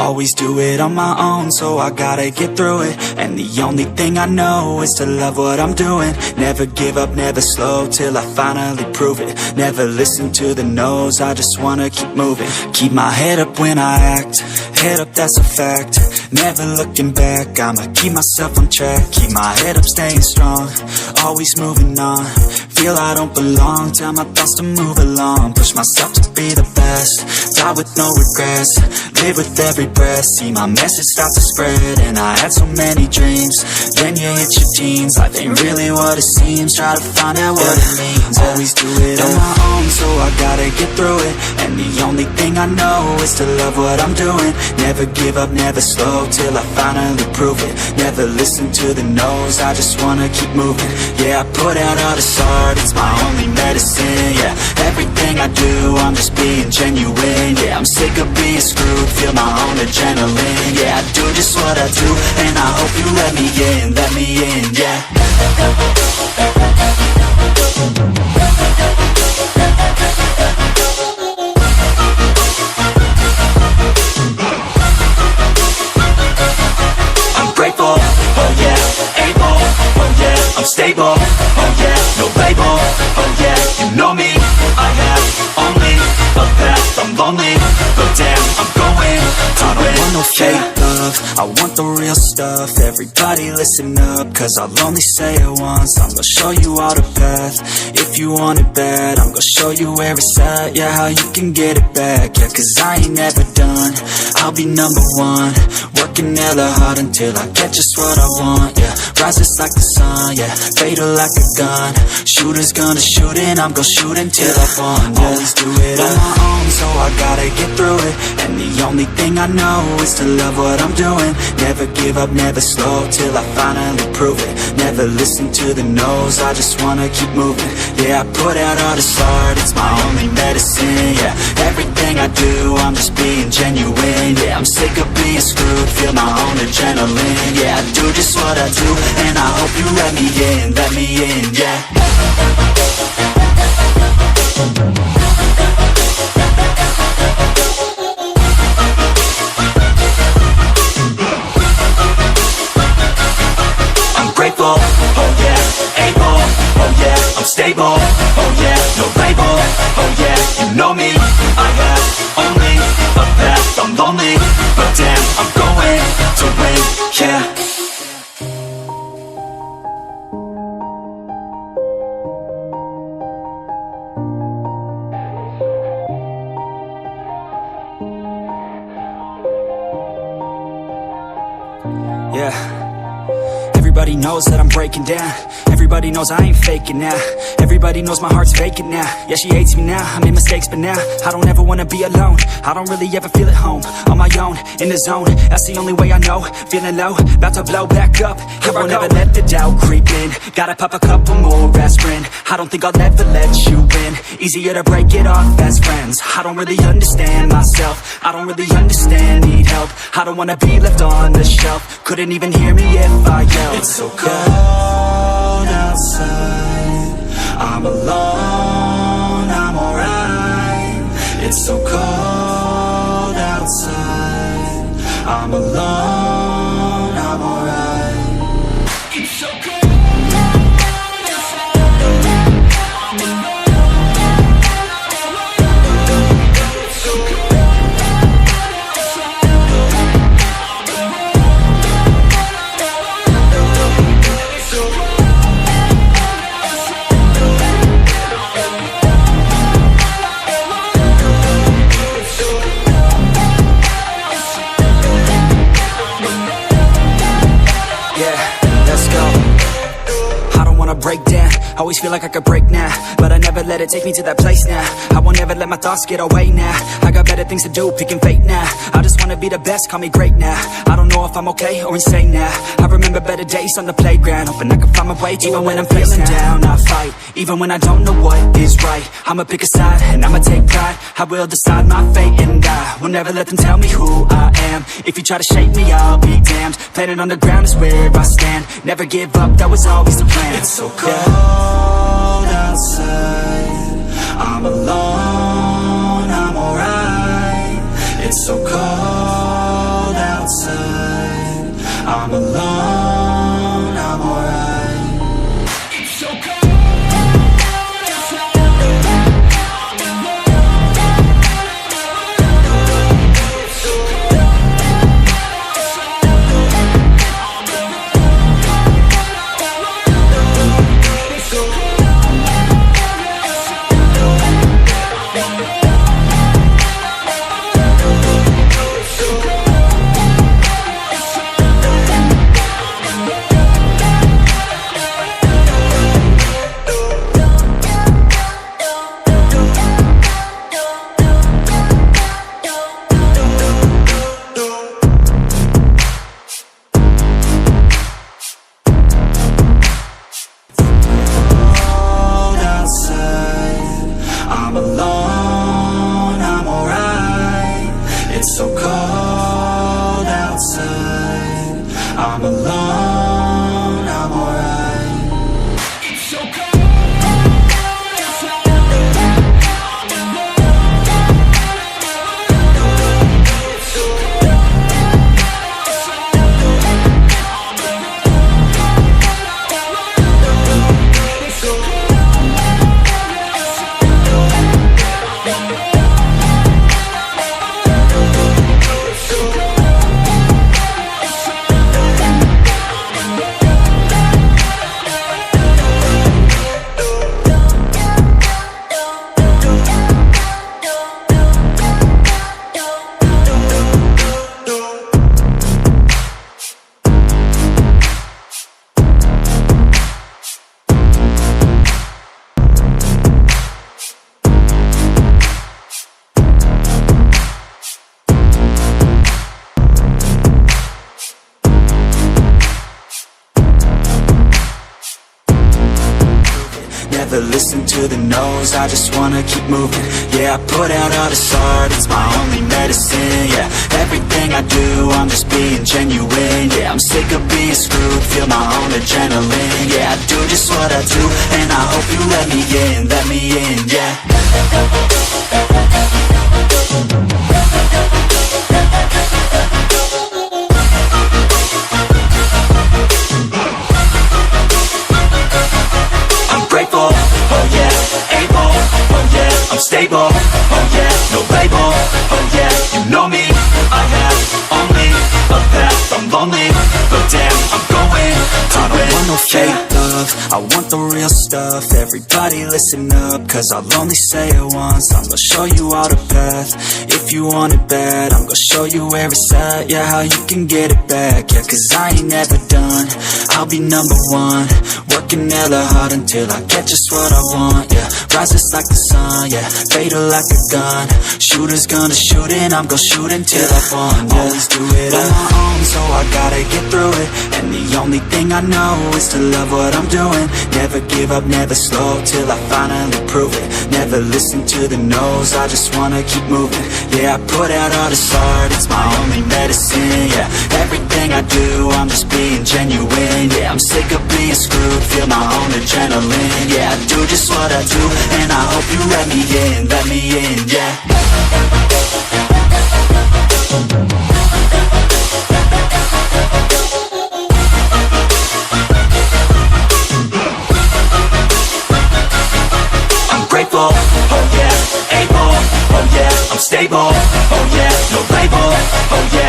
Always do it on my own, so I gotta get through it. And the only thing I know is to love what I'm doing. Never give up, never slow, till I finally prove it. Never listen to the no's, I just wanna keep moving. Keep my head up when I act, head up, that's a fact. Never looking back, I'ma keep myself on track. Keep my head up, staying strong, always moving on. Feel I don't belong, tell my thoughts to move along. Push myself to be the best, die with no regrets. Live with every breath, see my message start to spread. And I had so many dreams, then you hit your teens. Life ain't really what it seems, try to find out what it means. Always do it on my own, so I gotta get through it. And the only thing I know is to love what I'm doing. Never give up, never slow, till I finally prove it. Never listen to the no's, I just wanna keep moving. Yeah, I put out all this art, it's my only medicine. Yeah, everything I do, I'm just being genuine. Yeah, I'm sick of being screwed, feel my own adrenaline. Yeah, I do just what I do, and I hope you let me in, yeah. I'm grateful, oh yeah, able, oh yeah, I'm stable, oh yeah, no label, oh yeah, you know me, I have only a path, I'm lonely, but damn, I'm going to win. I don't want no fake love, I want the real stuff. Everybody listen up, cause I'll only say it once. I'm gonna show you all the path, if you want it bad. I'm gonna show you where it's at, yeah, how you can get it back. Yeah, cause I ain't never done, I'll be number one. Working hella hard until I get just what I want, yeah. Rises like the sun, yeah, fatal like a gun. Shooters gonna shoot and I'm gonna shoot until I won, yeah. Always do it on my own, so I gotta get through it. And the only thing I know is to love what I'm doing. Never give up, never slow, till I finally prove it. Never listen to the no's, I just wanna keep moving. Yeah, I put out all this art, it's my only medicine. Yeah, everything I do, I'm just being genuine. Yeah, I'm sick of being screwed, feel my own adrenaline. Yeah, I do just what I do, and I hope you let me in, yeah. I'm grateful, oh yeah, able, oh yeah, I'm stable, oh yeah, no label, oh yeah, you know me, I have only a path, I'm lonely, but damn, I'm going to win, yeah. Yeah, everybody knows that I'm breaking down. Everybody knows I ain't faking now. Everybody knows my heart's vacant now. Yeah, she hates me now, I made mistakes but now I don't ever wanna be alone. I don't really ever feel at home. On my own, in the zone, that's the only way I know. Feeling low, about to blow back up. Here I never let the doubt creep in. Gotta pop a couple more aspirin. I don't think I'll ever let you in. Easier to break it off as friends. I don't really understand myself, I don't really understand, need help. I don't wanna be left on the shelf. Couldn't even hear me if I yelled. It's so cold outside, I'm alone, I'm alright. It's so cold outside, I'm alone, I'm alright. It's so cold. Break down, always feel like I could break now, but I never let it take me to that place now. I won't ever let my thoughts get away now. I got better things to do, picking fate now. I just wanna be the best, call me great now. I don't know if I'm okay or insane now. I remember better days on the playground, hoping I can find my way. Even when I'm feeling down, I fight. Even when I don't know what is right, I'ma pick a side and I'ma take pride. I will decide my fate and I will never let them tell me who I am. If you try to shape me, I'll be damned. Planet on the ground is where I stand. Never give up, that was always the plan. It's so cold outside, I'm alone, I'm alright. It's so cold I'm alone, I'm alright. It's so cold outside. I'm alone. It's so cold outside. I'm alone. It's so cold. I'm alone, I'm alright. It's so cold outside. I'm alone, I'm alright. It's so cold outside. I'm alone. It's so cold outside. I'm alone. It's so cold. Never listen to the no's, I just wanna keep moving. Yeah, I put out all this art, it's my only medicine. Yeah, everything I do, I'm just being genuine. Yeah, I'm sick of being screwed, feel my own adrenaline. Yeah, I do just what I do, and I hope you let me in, yeah. Grateful, oh yeah, able, oh yeah, I'm stable, oh yeah, no label, oh yeah, you know me, I have only a path, I'm lonely, but damn, I'm going to I don't want no fake love, I want the real stuff. Everybody listen up, cause I'll only say it once. I'm gonna show you all the path, if you want it bad. I'm gonna show you where it's at, yeah, how you can get it back. Yeah, cause I ain't never done, I'll be number one. Working hella hard until I get just what I want, yeah. Rises like the sun, yeah, fatal like a gun. Shooter's gonna shoot and I'm gonna shoot until I fall, yeah. Always do it on my own, so I gotta get through it. And the only thing I know is to love what I'm doing. Never give up, never slow, till I finally prove it. Never listen to the no's, I just wanna keep moving. Yeah, I put out all this art, it's my only medicine. Yeah, everything I do, I'm just being genuine. Yeah, I'm sick of being screwed, feel my own adrenaline. Yeah, I do just what I do, and I hope you let me in, yeah. I'm grateful, oh yeah, able, oh yeah, I'm stable, oh yeah, no label, oh yeah.